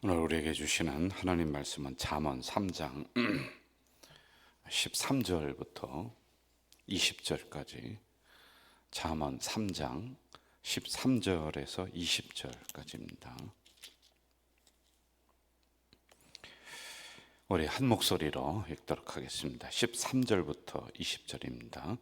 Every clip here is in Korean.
오늘 우리에게 주시는 하나님 말씀은 잠언 3장 13절부터 20절까지, 잠언 3장 13절에서 20절까지입니다. 우리 한 목소리로 읽도록 하겠습니다. 13절부터 20절입니다.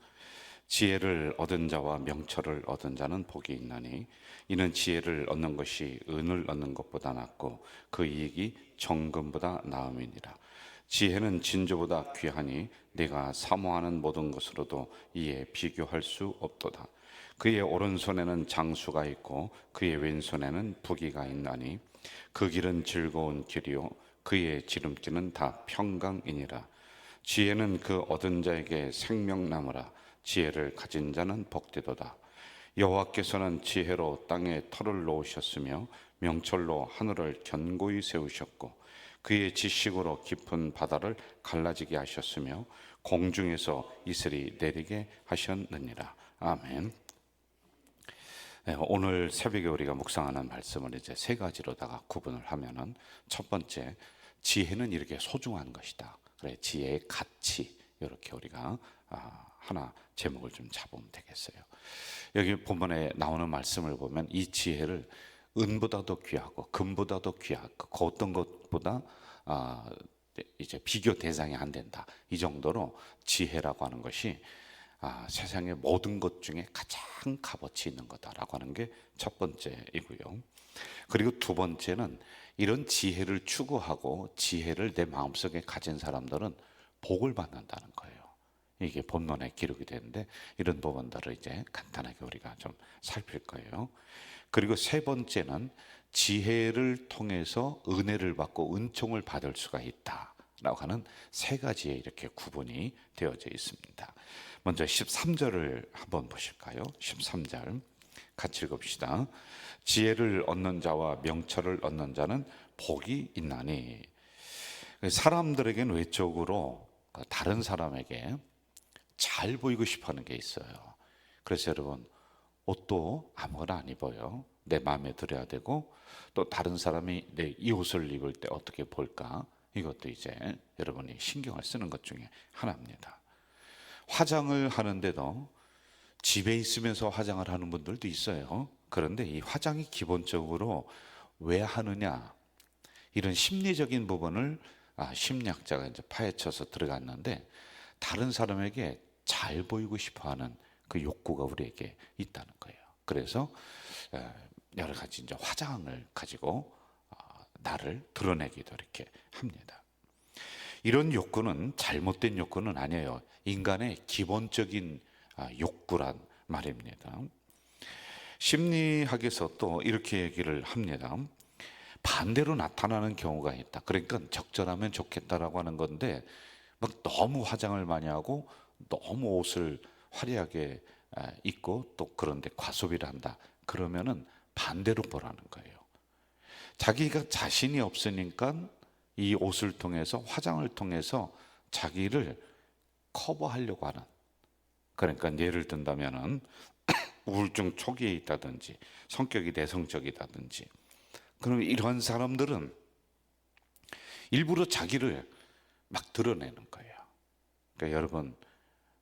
지혜를 얻은 자와 명철을 얻은 자는 복이 있나니 이는 지혜를 얻는 것이 은을 얻는 것보다 낫고 그 이익이 정금보다 나음이니라. 지혜는 진주보다 귀하니 네가 사모하는 모든 것으로도 이에 비교할 수 없도다. 그의 오른손에는 장수가 있고 그의 왼손에는 부귀가 있나니 그 길은 즐거운 길이요 그의 지름길은 다 평강이니라. 지혜는 그 얻은 자에게 생명나무라. 지혜를 가진 자는 복되도다. 여호와께서는 지혜로 땅에 터를 놓으셨으며 명철로 하늘을 견고히 세우셨고 그의 지식으로 깊은 바다를 갈라지게 하셨으며 공중에서 이슬이 내리게 하셨느니라. 아멘. 오늘 새벽에 우리가 묵상하는 말씀을 이제 세 가지로다가 구분을 하면은, 첫 번째, 지혜는 이렇게 소중한 것이다. 그래, 지혜의 가치, 이렇게 우리가 하나 제목을 좀 잡으면 되겠어요. 여기 본문에 나오는 말씀을 보면 이 지혜를 은보다도 귀하고 금보다도 귀하고 그 어떤 것보다 이제 비교 대상이 안 된다. 이 정도로 지혜라고 하는 것이 세상의 모든 것 중에 가장 값어치 있는 거다라고 하는 게 첫 번째이고요. 그리고 두 번째는 이런 지혜를 추구하고 지혜를 내 마음속에 가진 사람들은 복을 받는다는 거예요. 이게 본문에 기록이 되는데 이런 부분들을 이제 간단하게 우리가 좀 살필 거예요. 그리고 세 번째는 지혜를 통해서 은혜를 받고 은총을 받을 수가 있다라고 하는 세 가지의 이렇게 구분이 되어져 있습니다. 먼저 13절을 한번 보실까요? 13절 같이 읽읍시다. 지혜를 얻는 자와 명철을 얻는 자는 복이 있나니. 사람들에게는 외적으로 다른 사람에게 잘 보이고 싶어 하는 게 있어요. 그래서 여러분, 옷도 아무거나 안 입어요. 내 마음에 들어야 되고, 또 다른 사람이 내 이 옷을 입을 때 어떻게 볼까, 이것도 이제 여러분이 신경을 쓰는 것 중에 하나입니다. 화장을 하는데도 집에 있으면서 화장을 하는 분들도 있어요. 그런데 이 화장이 기본적으로 왜 하느냐, 이런 심리적인 부분을 심리학자가 이제 파헤쳐서 들어갔는데, 다른 사람에게 잘 보이고 싶어하는 그 욕구가 우리에게 있다는 거예요. 그래서 여러 가지 이제 화장을 가지고 나를 드러내기도 이렇게 합니다. 이런 욕구는 잘못된 욕구는 아니에요. 인간의 기본적인 욕구란 말입니다. 심리학에서 또 이렇게 얘기를 합니다. 반대로 나타나는 경우가 있다. 그러니까 적절하면 좋겠다라고 하는 건데, 막 너무 화장을 많이 하고 너무 옷을 화려하게 입고 또 그런데 과소비를 한다. 그러면은 반대로 보라는 거예요. 자기가 자신이 없으니까 이 옷을 통해서, 화장을 통해서 자기를 커버하려고 하는, 그러니까 예를 든다면은 우울증 초기에 있다든지 성격이 내성적이다든지, 그럼 이러한 사람들은 일부러 자기를 막 드러내는 거예요. 그러니까 여러분,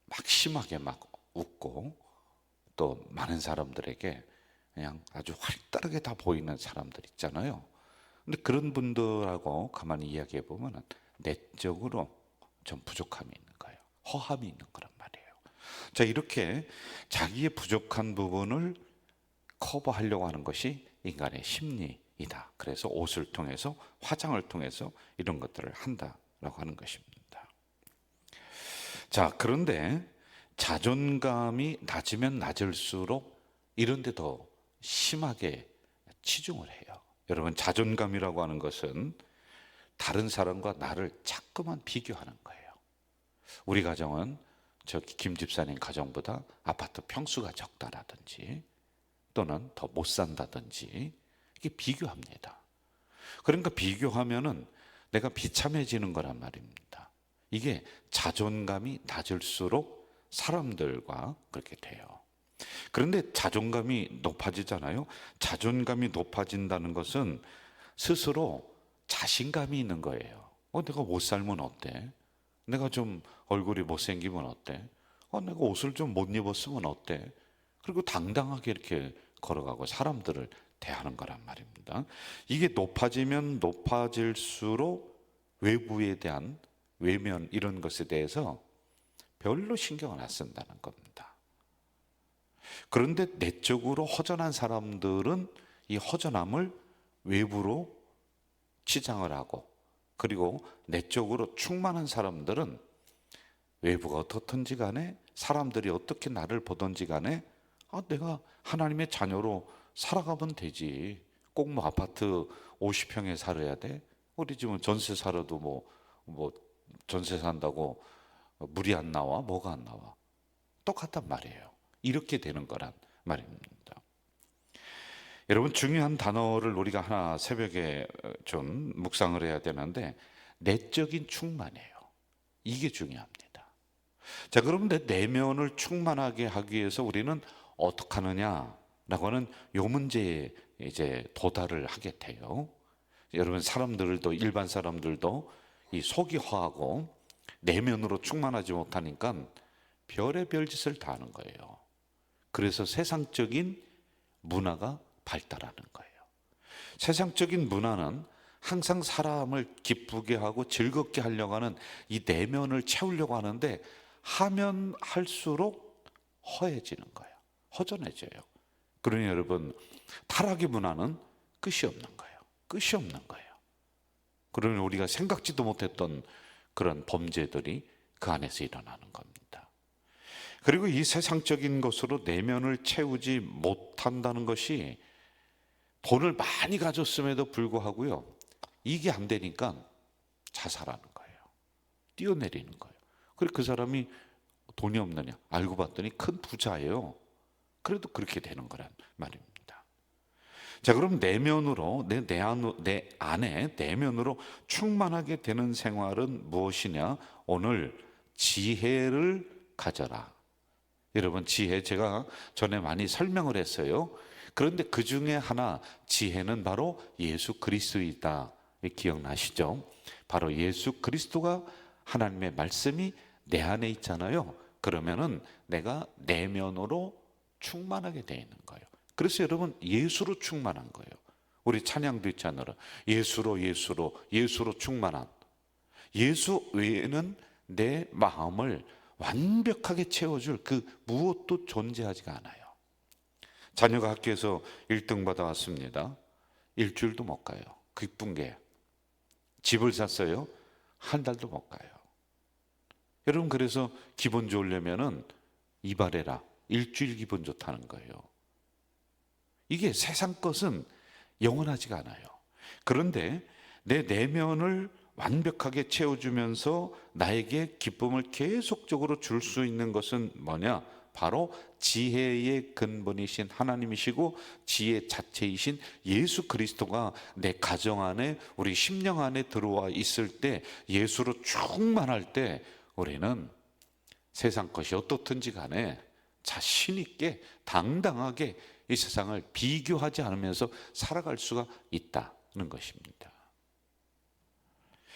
막 심하게 막 웃고 또 많은 사람들에게 그냥 아주 활달하게 다 보이는 사람들 있잖아요. 근데 그런 분들하고 가만히 이야기해 보면 내적으로 좀 부족함이 있는 거예요. 허함이 있는 거란 말이에요. 자, 이렇게 자기의 부족한 부분을 커버하려고 하는 것이 인간의 심리이다. 그래서 옷을 통해서, 화장을 통해서 이런 것들을 한다라고 하는 것입니다. 자, 그런데 자존감이 낮으면 낮을수록 이런 데 더 심하게 치중을 해요. 여러분, 자존감이라고 하는 것은 다른 사람과 나를 자꾸만 비교하는 거예요. 우리 가정은 저기 김 집사님 가정보다 아파트 평수가 적다라든지 또는 더 못 산다든지, 이게 비교합니다. 그러니까 비교하면은 내가 비참해지는 거란 말입니다. 이게 자존감이 낮을수록 사람들과 그렇게 돼요. 그런데 자존감이 높아지잖아요. 자존감이 높아진다는 것은 스스로 자신감이 있는 거예요. 내가 못 살면 어때? 내가 좀 얼굴이 못생기면 어때? 내가 옷을 좀 못 입었으면 어때? 그리고 당당하게 이렇게 걸어가고 사람들을 대하는 거란 말입니다. 이게 높아지면 높아질수록 외부에 대한 외면 이런 것에 대해서 별로 신경을 안 쓴다는 겁니다. 그런데 내적으로 허전한 사람들은 이 허전함을 외부로 치장을 하고, 그리고 내적으로 충만한 사람들은 외부가 어떻든지 간에, 사람들이 어떻게 나를 보든지 간에 내가 하나님의 자녀로 살아가면 되지. 꼭 뭐 아파트 50평에 살아야 돼? 우리 집은 전세 살아도 뭐 전세 산다고 물이 안 나와? 뭐가 안 나와? 똑같단 말이에요. 이렇게 되는 거란 말입니다. 여러분, 중요한 단어를 우리가 하나 새벽에 좀 묵상을 해야 되는데, 내적인 충만이에요. 이게 중요합니다. 자, 그럼 내 내면을 충만하게 하기 위해서 우리는 어떻게 하느냐라고 하는 요 문제에 이제 도달을 하게 돼요. 여러분, 사람들도, 일반 사람들도 이 속이 허하고 내면으로 충만하지 못하니까 별의별 짓을 다 하는 거예요. 그래서 세상적인 문화가 발달하는 거예요. 세상적인 문화는 항상 사람을 기쁘게 하고 즐겁게 하려고 하는 이 내면을 채우려고 하는데, 하면 할수록 허해지는 거예요. 허전해져요. 그러니 여러분, 타락의 문화는 끝이 없는 거예요. 끝이 없는 거예요. 그러니 우리가 생각지도 못했던 그런 범죄들이 그 안에서 일어나는 겁니다. 그리고 이 세상적인 것으로 내면을 채우지 못한다는 것이, 돈을 많이 가졌음에도 불구하고요, 이게 안 되니까 자살하는 거예요. 뛰어내리는 거예요. 그리고 그 사람이 돈이 없느냐? 알고 봤더니 큰 부자예요. 그래도 그렇게 되는 거란 말입니다. 자, 그럼 내면으로, 내 안에 내면으로 충만하게 되는 생활은 무엇이냐? 오늘 지혜를 가져라. 여러분, 지혜 제가 전에 많이 설명을 했어요. 그런데 그 중에 하나, 지혜는 바로 예수 그리스도이다. 기억나시죠? 바로 예수 그리스도가, 하나님의 말씀이 내 안에 있잖아요. 그러면은 내가 내면으로 충만하게 되어 있는 거예요. 그래서 여러분, 예수로 충만한 거예요. 우리 찬양도 있잖아요. 예수로 충만한. 예수 외에는 내 마음을 완벽하게 채워줄 그 무엇도 존재하지가 않아요. 자녀가 학교에서 1등 받아왔습니다. 일주일도 못 가요. 기쁜 게. 집을 샀어요. 한 달도 못 가요. 여러분, 그래서 기분 좋으려면은 이발해라. 일주일 기분 좋다는 거예요. 이게 세상 것은 영원하지가 않아요. 그런데 내 내면을 완벽하게 채워주면서 나에게 기쁨을 계속적으로 줄 수 있는 것은 뭐냐? 바로 지혜의 근본이신 하나님이시고 지혜 자체이신 예수 그리스도가 내 가정 안에, 우리 심령 안에 들어와 있을 때, 예수로 충만할 때 우리는 세상 것이 어떻든지 간에 자신 있게 당당하게 이 세상을 비교하지 않으면서 살아갈 수가 있다는 것입니다.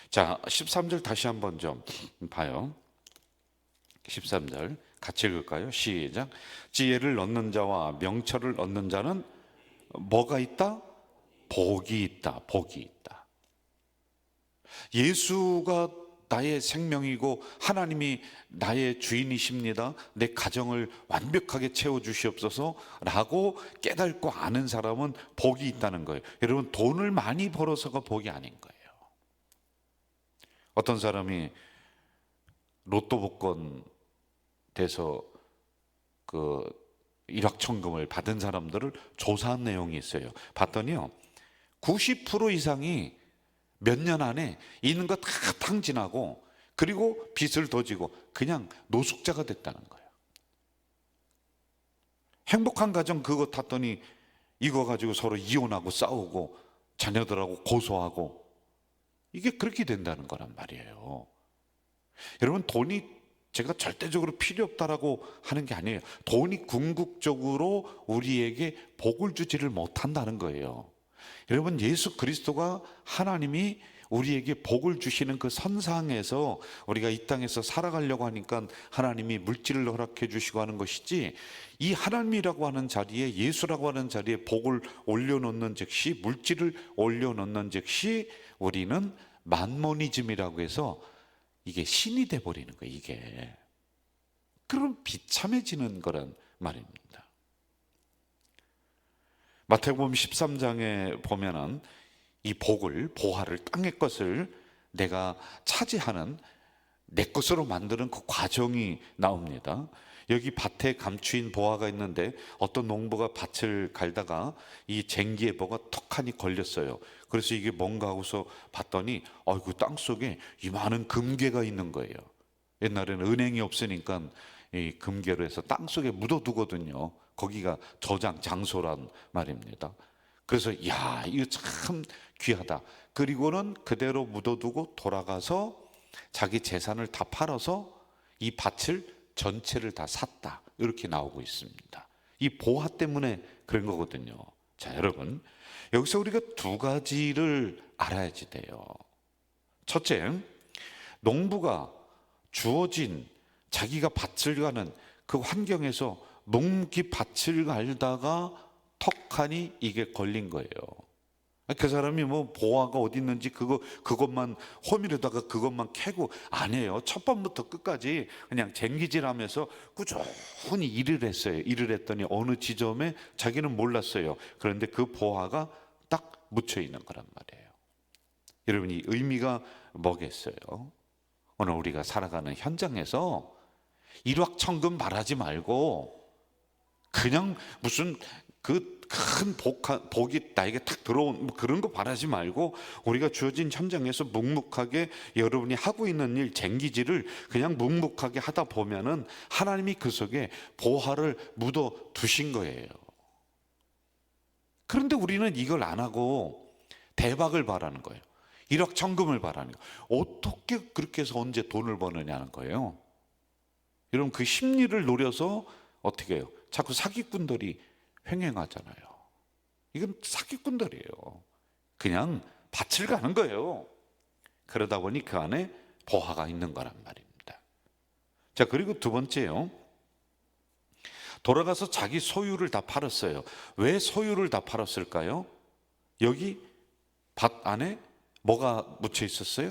자, 13절 다시 한번 좀 봐요. 13절 같이 읽을까요? 시작. 지혜를 얻는 자와 명철을 얻는 자는 뭐가 있다? 복이 있다. 복이 있다. 예수가 나의 생명이고 하나님이 나의 주인이십니다. 내 가정을 완벽하게 채워주시옵소서 라고 깨닫고 아는 사람은 복이 있다는 거예요. 여러분, 돈을 많이 벌어서가 복이 아닌 거예요. 어떤 사람이 로또 복권 돼서 그 일확천금을 받은 사람들을 조사한 내용이 있어요. 봤더니요, 90% 이상이 몇 년 안에 있는 거 다 탕진하고, 그리고 빚을 더 지고 그냥 노숙자가 됐다는 거예요. 행복한 가정 그거 탔더니 이거 가지고 서로 이혼하고 싸우고 자녀들하고 고소하고, 이게 그렇게 된다는 거란 말이에요. 여러분, 돈이 제가 절대적으로 필요 없다라고 하는 게 아니에요. 돈이 궁극적으로 우리에게 복을 주지를 못한다는 거예요. 여러분, 예수 그리스도가 하나님이 우리에게 복을 주시는 그 선상에서 우리가 이 땅에서 살아가려고 하니까 하나님이 물질을 허락해 주시고 하는 것이지, 이 하나님이라고 하는 자리에, 예수라고 하는 자리에 복을 올려놓는 즉시, 물질을 올려놓는 즉시 우리는 만모니즘이라고 해서 이게 신이 돼버리는 거예요. 이게 그럼 비참해지는 거란 말입니다. 마태복음 13장에 보면은 이 복을, 보화를, 땅의 것을 내가 차지하는, 내 것으로 만드는 그 과정이 나옵니다. 여기 밭에 감추인 보화가 있는데 어떤 농부가 밭을 갈다가 이 쟁기에 뭐가 턱하니 걸렸어요. 그래서 이게 뭔가 하고서 봤더니 그 땅 속에 이 많은 금괴가 있는 거예요. 옛날에는 은행이 없으니까 이 금괴로 해서 땅 속에 묻어두거든요. 거기가 저장 장소란 말입니다. 그래서 야, 이거 참 귀하다. 그리고는 그대로 묻어두고 돌아가서 자기 재산을 다 팔아서 이 밭을 전체를 다 샀다. 이렇게 나오고 있습니다. 이 보화 때문에 그런 거거든요. 자, 여러분, 여기서 우리가 두 가지를 알아야지 돼요. 첫째, 농부가 주어진 자기가 밭을 가는 그 환경에서 묵묵히 밭을 갈다가 턱하니 이게 걸린 거예요. 그 사람이 뭐 보화가 어디 있는지 그것만 호미로다가 그것만 캐고 아니에요. 첫 번부터 끝까지 그냥 쟁기질하면서 꾸준히 일을 했어요. 일을 했더니 어느 지점에 자기는 몰랐어요. 그런데 그 보화가 딱 묻혀 있는 거란 말이에요. 여러분, 이 의미가 뭐겠어요? 오늘 우리가 살아가는 현장에서 일확천금 바라지 말고 그냥 무슨 그 큰 복이 나에게 탁 들어온 그런 거 바라지 말고, 우리가 주어진 현장에서 묵묵하게 여러분이 하고 있는 일, 쟁기질을 그냥 묵묵하게 하다 보면은 하나님이 그 속에 보화를 묻어 두신 거예요. 그런데 우리는 이걸 안 하고 대박을 바라는 거예요. 일확천금을 바라는 거예요. 어떻게 그렇게 해서 언제 돈을 버느냐는 거예요. 여러분, 그 심리를 노려서 어떻게 해요? 자꾸 사기꾼들이 횡행하잖아요. 이건 사기꾼들이에요. 그냥 밭을 가는 거예요. 그러다 보니 그 안에 보화가 있는 거란 말입니다. 자, 그리고 두 번째요. 돌아가서 자기 소유를 다 팔았어요. 왜 소유를 다 팔았을까요? 여기 밭 안에 뭐가 묻혀 있었어요?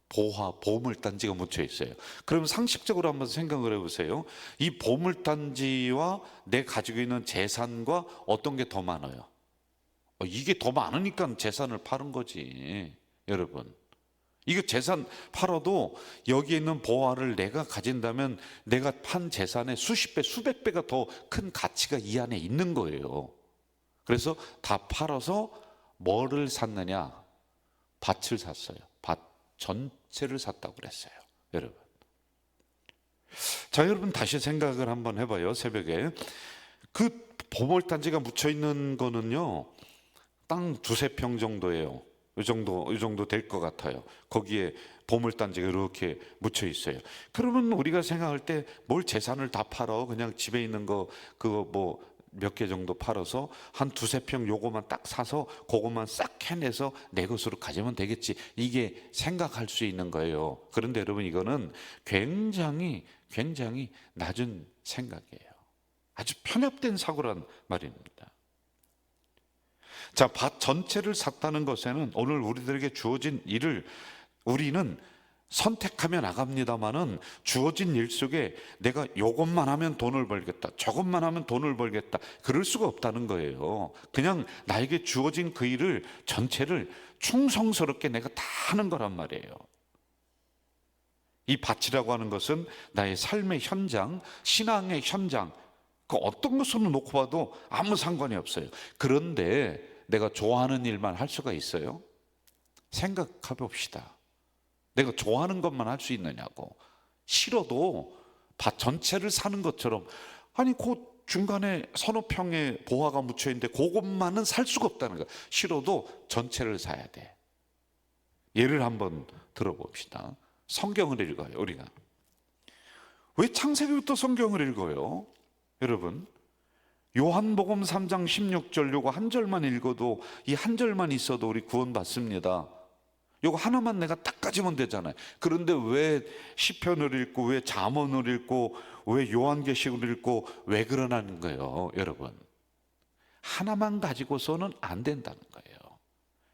보화, 보물단지가 묻혀 있어요. 그럼 상식적으로 한번 생각을 해보세요. 이 보물단지와 내 가지고 있는 재산과 어떤 게 더 많아요? 이게 더 많으니까 재산을 파는 거지. 여러분, 이거 재산 팔아도 여기에 있는 보화를 내가 가진다면 내가 판 재산의 수십 배, 수백 배가 더 큰 가치가 이 안에 있는 거예요. 그래서 다 팔아서 뭐를 샀느냐? 밭을 샀어요. 밭 전체를 샀다고 그랬어요. 여러분, 자, 여러분 다시 생각을 한번 해봐요. 새벽에 그 보물단지가 묻혀 있는 거는요, 땅 두세 평 정도예요. 이 정도 될 것 같아요. 거기에 보물단지가 이렇게 묻혀 있어요. 그러면 우리가 생각할 때 뭘 재산을 다 팔아? 그냥 집에 있는 거 그거 뭐 몇 개 정도 팔아서 한 두세 평 요거만 딱 사서 그것만 싹 해내서 내 것으로 가지면 되겠지, 이게 생각할 수 있는 거예요. 그런데 여러분, 이거는 굉장히 낮은 생각이에요. 아주 편협된 사고란 말입니다. 자, 밭 전체를 샀다는 것에는 오늘 우리들에게 주어진 일을 우리는 선택하며 나갑니다마는 주어진 일 속에 내가 요것만 하면 돈을 벌겠다, 저것만 하면 돈을 벌겠다, 그럴 수가 없다는 거예요. 그냥 나에게 주어진 그 일을 전체를 충성스럽게 내가 다 하는 거란 말이에요. 이 밭이라고 하는 것은 나의 삶의 현장, 신앙의 현장, 그 어떤 것으로 놓고 봐도 아무 상관이 없어요. 그런데 내가 좋아하는 일만 할 수가 있어요? 생각해 봅시다. 내가 좋아하는 것만 할 수 있느냐고. 싫어도 밭 전체를 사는 것처럼, 아니 그 중간에 서너 평의 보화가 묻혀 있는데 그것만은 살 수가 없다는 거야. 싫어도 전체를 사야 돼. 예를 한번 들어봅시다. 성경을 읽어요. 우리가 왜 창세기부터 성경을 읽어요? 여러분, 요한복음 3장 16절 요거 한 절만 읽어도, 이 한 절만 있어도 우리 구원받습니다. 요거 하나만 내가 딱 가지면 되잖아요. 그런데 왜 시편을 읽고, 왜 잠언을 읽고, 왜 요한계시록을 읽고, 왜 그러나는 거예요, 여러분. 하나만 가지고서는 안 된다는 거예요.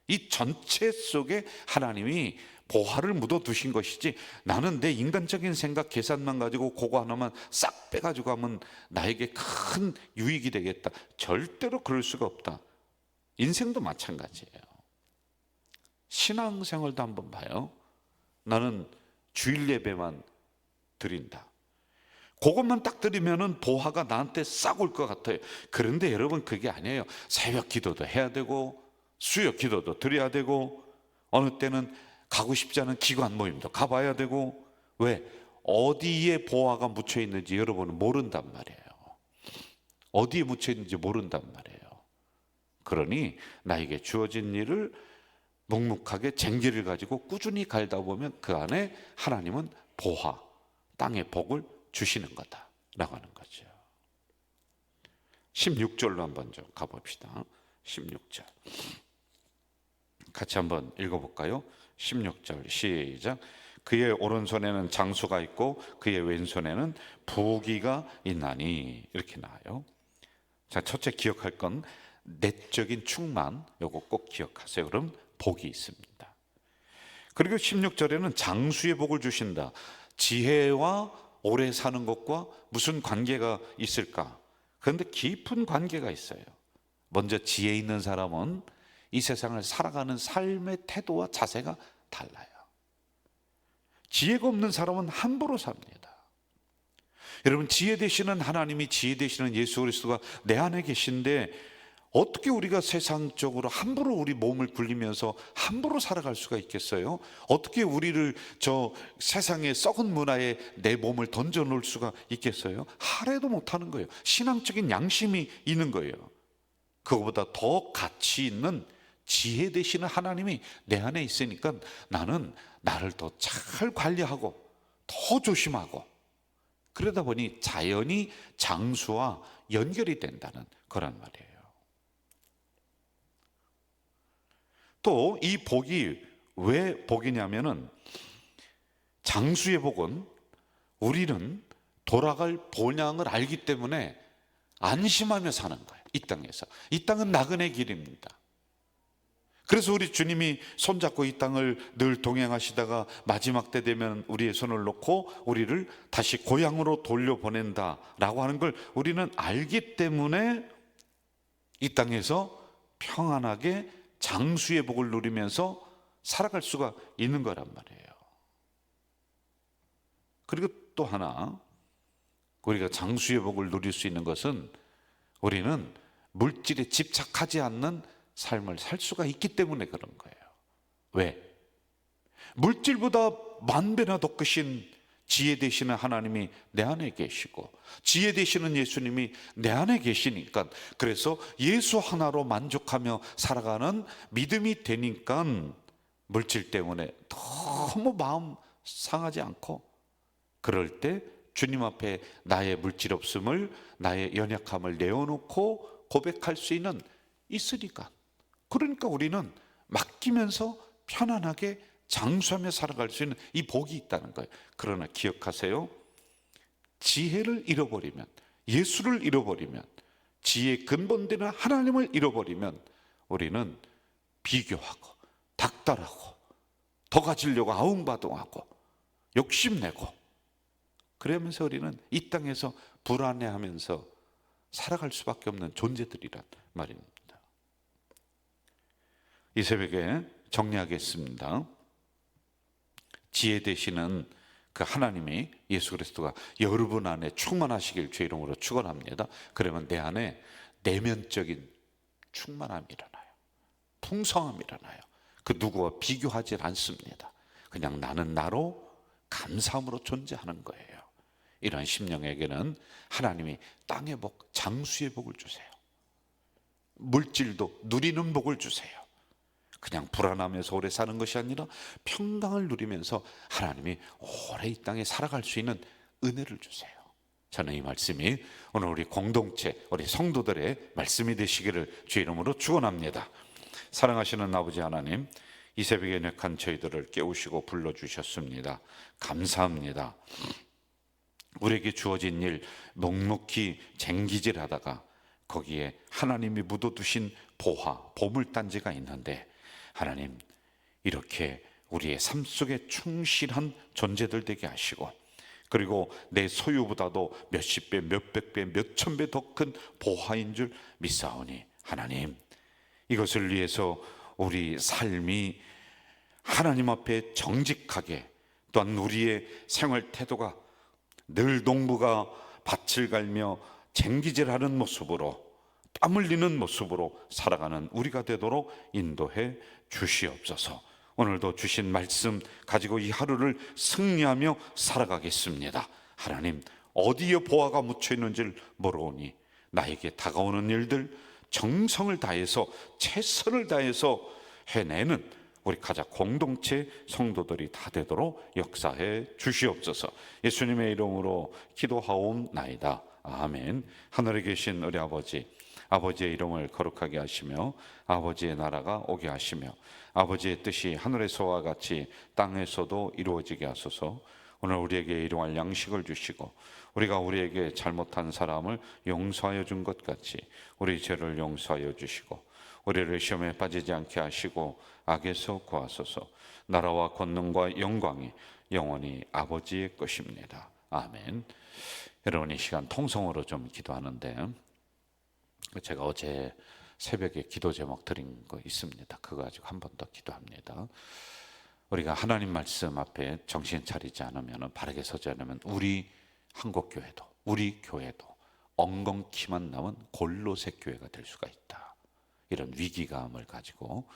이 전체 속에 하나님이 보화를 묻어두신 것이지, 나는 내 인간적인 생각 계산만 가지고 그거 하나만 싹 빼가지고 하면 나에게 큰 유익이 되겠다, 절대로 그럴 수가 없다. 인생도 마찬가지예요. 신앙생활도 한번 봐요. 나는 주일 예배만 드린다, 그것만 딱 드리면은 보화가 나한테 싹 올 것 같아요. 그런데 여러분, 그게 아니에요. 새벽 기도도 해야 되고, 수요 기도도 드려야 되고, 어느 때는 가고 싶지 않은 기관 모임도 가봐야 되고. 왜? 어디에 보화가 묻혀 있는지 여러분은 모른단 말이에요. 어디에 묻혀 있는지 모른단 말이에요. 그러니 나에게 주어진 일을 묵묵하게 쟁기를 가지고 꾸준히 갈다 보면 그 안에 하나님은 보화, 땅의 복을 주시는 거다라고 하는 거죠. 16절로 한번 좀 가봅시다. 16절 같이 한번 읽어볼까요? 16절 시작. 그의 오른손에는 장수가 있고 그의 왼손에는 부귀가 있나니, 이렇게 나와요. 자, 첫째 기억할 건 내적인 충만, 요거 꼭 기억하세요. 그럼 복이 있습니다. 그리고 16절에는 장수의 복을 주신다. 지혜와 오래 사는 것과 무슨 관계가 있을까? 그런데 깊은 관계가 있어요. 먼저 지혜 있는 사람은 이 세상을 살아가는 삶의 태도와 자세가 달라요. 지혜가 없는 사람은 함부로 삽니다. 여러분, 지혜 되시는 하나님이, 지혜 되시는 예수 그리스도가 내 안에 계신데 어떻게 우리가 세상적으로 함부로 우리 몸을 굴리면서 함부로 살아갈 수가 있겠어요? 어떻게 우리를 저 세상의 썩은 문화에 내 몸을 던져놓을 수가 있겠어요? 하래도 못하는 거예요. 신앙적인 양심이 있는 거예요. 그거보다 더 가치 있는 지혜 되시는 하나님이 내 안에 있으니까 나는 나를 더 잘 관리하고 더 조심하고, 그러다 보니 자연히 장수와 연결이 된다는 거란 말이에요. 또 이 복이 왜 복이냐면은, 장수의 복은 우리는 돌아갈 본향을 알기 때문에 안심하며 사는 거예요. 이 땅에서. 이 땅은 나그네 길입니다. 그래서 우리 주님이 손잡고 이 땅을 늘 동행하시다가 마지막 때 되면 우리의 손을 놓고 우리를 다시 고향으로 돌려보낸다라고 하는 걸 우리는 알기 때문에 이 땅에서 평안하게 장수의 복을 누리면서 살아갈 수가 있는 거란 말이에요. 그리고 또 하나, 우리가 장수의 복을 누릴 수 있는 것은 우리는 물질에 집착하지 않는 삶을 살 수가 있기 때문에 그런 거예요. 왜? 물질보다 만 배나 더 크신 지혜 되시는 하나님이 내 안에 계시고 지혜 되시는 예수님이 내 안에 계시니까, 그래서 예수 하나로 만족하며 살아가는 믿음이 되니까 물질 때문에 너무 마음 상하지 않고, 그럴 때 주님 앞에 나의 물질 없음을, 나의 연약함을 내어놓고 고백할 수 있으니까, 그러니까 우리는 맡기면서 편안하게 장수하며 살아갈 수 있는 이 복이 있다는 거예요. 그러나 기억하세요. 지혜를 잃어버리면, 예수를 잃어버리면, 지혜의 근본되는 하나님을 잃어버리면 우리는 비교하고 닥달하고 더 가지려고 아웅바둥하고 욕심내고, 그러면서 우리는 이 땅에서 불안해하면서 살아갈 수밖에 없는 존재들이란 말입니다. 이 새벽에 정리하겠습니다. 지혜 되시는 그 하나님이, 예수 그리스도가 여러분 안에 충만하시길 주의 이름으로 축원합니다. 그러면 내 안에 내면적인 충만함이 일어나요. 풍성함이 일어나요. 그 누구와 비교하지 않습니다. 그냥 나는 나로 감사함으로 존재하는 거예요. 이런 심령에게는 하나님이 땅의 복, 장수의 복을 주세요. 물질도 누리는 복을 주세요. 그냥 불안하면서 오래 사는 것이 아니라 평강을 누리면서 하나님이 오래 이 땅에 살아갈 수 있는 은혜를 주세요. 저는 이 말씀이 오늘 우리 공동체, 우리 성도들의 말씀이 되시기를 주의 이름으로 축원합니다. 사랑하시는 아버지 하나님, 이 새벽에 연약한 저희들을 깨우시고 불러주셨습니다. 감사합니다. 우리에게 주어진 일 묵묵히 쟁기질하다가 거기에 하나님이 묻어두신 보화, 보물단지가 있는데, 하나님 이렇게 우리의 삶 속에 충실한 존재들 되게 하시고, 그리고 내 소유보다도 몇십 배, 몇백 배, 몇천 배 더 큰 보화인 줄 믿사오니, 하나님 이것을 위해서 우리 삶이 하나님 앞에 정직하게, 또한 우리의 생활 태도가 늘 농부가 밭을 갈며 쟁기질하는 모습으로, 땀 흘리는 모습으로 살아가는 우리가 되도록 인도해 주시옵소서. 오늘도 주신 말씀 가지고 이 하루를 승리하며 살아가겠습니다. 하나님, 어디에 보화가 묻혀 있는지를 모르오니 나에게 다가오는 일들 정성을 다해서, 최선을 다해서 해내는 우리 가족 공동체 성도들이 다 되도록 역사해 주시옵소서. 예수님의 이름으로 기도하옵나이다. 아멘. 하늘에 계신 우리 아버지, 아버지의 이름을 거룩하게 하시며 아버지의 나라가 오게 하시며 아버지의 뜻이 하늘에서와 같이 땅에서도 이루어지게 하소서. 오늘 우리에게 일용할 양식을 주시고, 우리가 우리에게 잘못한 사람을 용서하여 준 것 같이 우리 죄를 용서하여 주시고, 우리를 시험에 빠지지 않게 하시고 악에서 구하소서. 나라와 권능과 영광이 영원히 아버지의 것입니다. 아멘. 여러분, 이 시간 통성으로 좀 기도하는데, 제가 어제 새벽에 기도 제목 드린 거 있습니다. 그거 가지고 한 번 더 기도합니다. 우리가 하나님 말씀 앞에 정신 차리지 않으면, 바르게 서지 않으면 우리 한국교회도, 우리 교회도 엉겅퀴만 남은 골로새 교회가 될 수가 있다. 이런 위기감을 가지고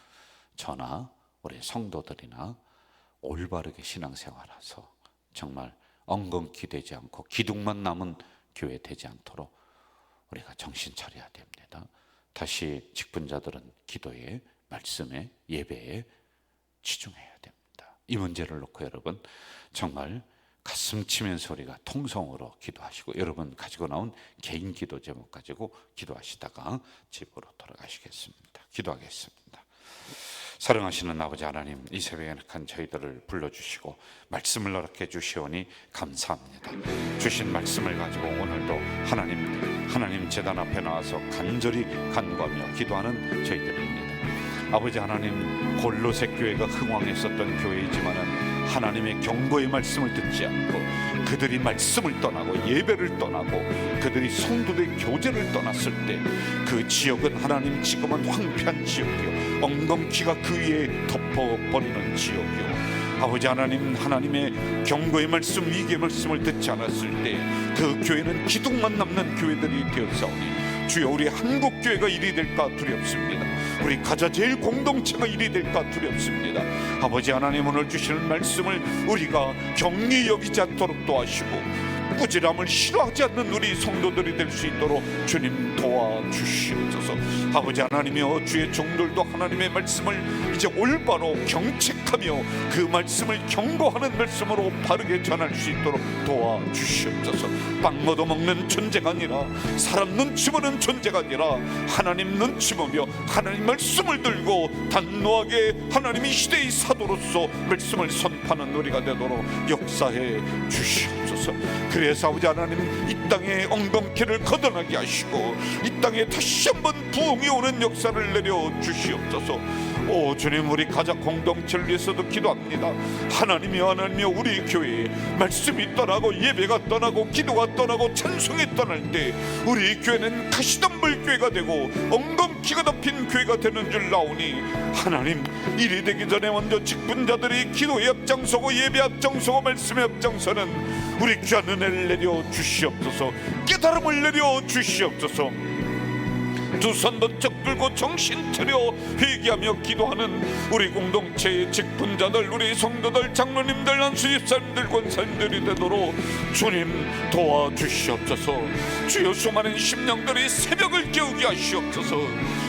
저나 우리 성도들이나 올바르게 신앙생활해서 정말 엉겅퀴 되지 않고 기둥만 남은 교회 되지 않도록 우리가 정신 차려야 됩니다. 다시 직분자들은 기도에, 말씀에, 예배에 치중해야 됩니다. 이 문제를 놓고 여러분 정말 가슴 치면서 우리가 통성으로 기도하시고, 여러분 가지고 나온 개인 기도 제목 가지고 기도하시다가 집으로 돌아가시겠습니다. 기도하겠습니다. 사랑하시는 아버지 하나님, 이 새벽에 연약한 저희들을 불러주시고 말씀을 허락해 주시오니 감사합니다. 주신 말씀을 가지고 오늘도 하나님 제단 앞에 나와서 간절히 간구하며 기도하는 저희들입니다. 아버지 하나님, 골로새 교회가 흥왕했었던 교회이지만은 하나님의 경고의 말씀을 듣지 않고 그들이 말씀을 떠나고 예배를 떠나고 그들이 성도들의 교제를 떠났을 때 그 지역은 하나님 지금은 황폐한 지역이요, 엉겅퀴가 그 위에 덮어버리는 지역이요, 아버지 하나님, 하나님의 경고의 말씀, 위기의 말씀을 듣지 않았을 때 그 교회는 기둥만 남는 교회들이 되었사오니, 주여 우리 한국교회가 이리 될까 두렵습니다. 우리 가자 제일 공동체가 이리 될까 두렵습니다. 아버지 하나님, 오늘 주시는 말씀을 우리가 경히 여기지 않도록 도와주시고 꾸지람을 싫어하지 않는 우리 성도들이 될 수 있도록 주님 도와주시옵소서. 아버지 하나님이여, 주의 종들도 하나님의 말씀을 이제 올바로 경책하며 그 말씀을 경고하는 말씀으로 바르게 전할 수 있도록 도와주시옵소서. 빵 얻어먹는 존재가 아니라, 사람 눈치 보는 존재가 아니라 하나님 눈치 보며 하나님 말씀을 들고 단호하게 하나님이 시대의 사도로서 말씀을 선포하는 우리가 되도록 역사해 주시옵소서. 그래서 아버지 하나님, 이 땅에 엉겅퀴를 걷어나게 하시고 이 땅에 다시 한번 부흥이 오는 역사를 내려 주시옵소서. 오 주님, 우리 가족 공동체를 위해서도 기도합니다. 하나님이여, 하나님이여, 우리 교회에 말씀이 떠나고 예배가 떠나고 기도가 떠나고 찬송이 떠날 때 우리 교회는 가시덤불 교회가 되고 엉겅퀴가 덮인 교회가 되는 줄 나오니, 하나님 일이 되기 전에 먼저 직분자들이 기도에 앞장서고 예배 앞장서고 말씀에 앞장서는 우리 귀한 은혜를 내려 주시옵소서. 깨달음을 내려 주시옵소서. 두 손 번쩍 들고 정신 차려 회개하며 기도하는 우리 공동체의 직분자들, 우리 성도들, 장로님들, 안수집사님들, 권사님들이 되도록 주님 도와주시옵소서. 주여, 수많은 심령들이 새벽을 깨우게 하시옵소서.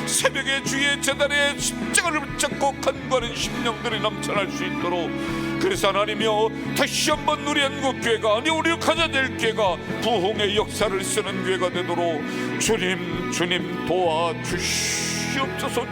새벽에 주의 제단에 십자가를 붙잡고 간구하는 심령들이 넘쳐날 수 있도록, 그래서 하나님이여, 다시 한번 우리 한국교회가, 아니 우리 가자될 교회가 부흥의 역사를 쓰는 교회가 되도록 주님 도와주시옵소서.